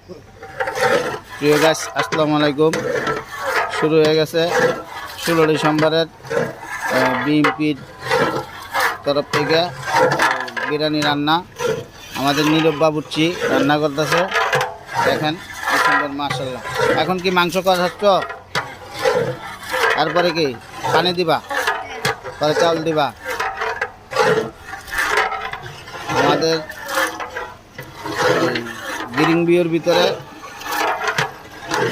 প্রিয় গাইস, আসসালামু আলাইকুম। শুরু হয়ে গেছে 16 ডিসেম্বরের বিএমপির তরফ থেকে বিরিয়ানি রান্না। আমাদের নীরব বাবুর্চি রান্না করতেছে, দেখেন কি সুন্দর, মাশাআল্লাহ। এখন কি মাংস কষাচ্ছ? তারপরে কি পানি দিবা, পরে চাউল দিবা। আমাদের গিরিং বিয়ের ভিতরে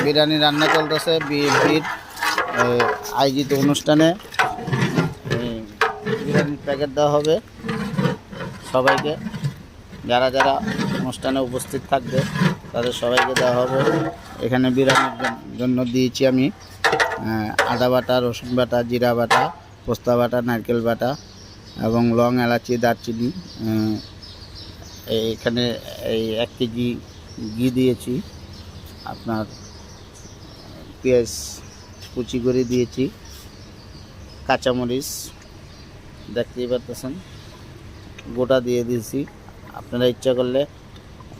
বিরিয়ানি রান্না চলতেছে। বিএনপির আয়োজিত অনুষ্ঠানে বিরিয়ানির প্যাকেট দেওয়া হবে সবাইকে, যারা যারা অনুষ্ঠানে উপস্থিত থাকবে তাদের সবাইকে দেওয়া হবে। এখানে বিরিয়ানির জন্য দিয়েছি আমি আদা বাটা, রসুন বাটা, জিরা বাটা, পোস্তা বাটা, নারকেল বাটা এবং লং, এলাচি, দারচিনি। এখানে এই 1 কেজি ঘি দিয়েছি, আপনার পেঁয়াজ কুচি করে দিয়েছি, কাঁচামরিচ দেখতেই পারতেছেন গোটা দিয়ে দিয়েছি। আপনারা ইচ্ছা করলে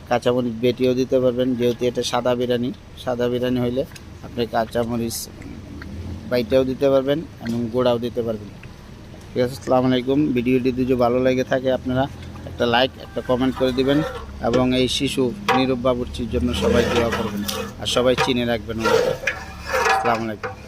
কাঁচামরিচ বেটিও দিতে পারবেন, যেহেতু এটা সাদা বিরিয়ানি হইলে আপনি কাঁচামরিচ বাইটাও দিতে পারবেন এবং গোড়াও দিতে পারবেন। ঠিক আছে, আসসালামু আলাইকুম। ভিডিওটি যদি ভালো লেগে থাকে আপনারা একটা লাইক, একটা কমেন্ট করে দিবেন এবং এই শিশু নীরব বাবুর্চির জন্য সবাই দোয়া করবেন আর সবাই চিনে রাখবেন। আসসালামু আলাইকুম।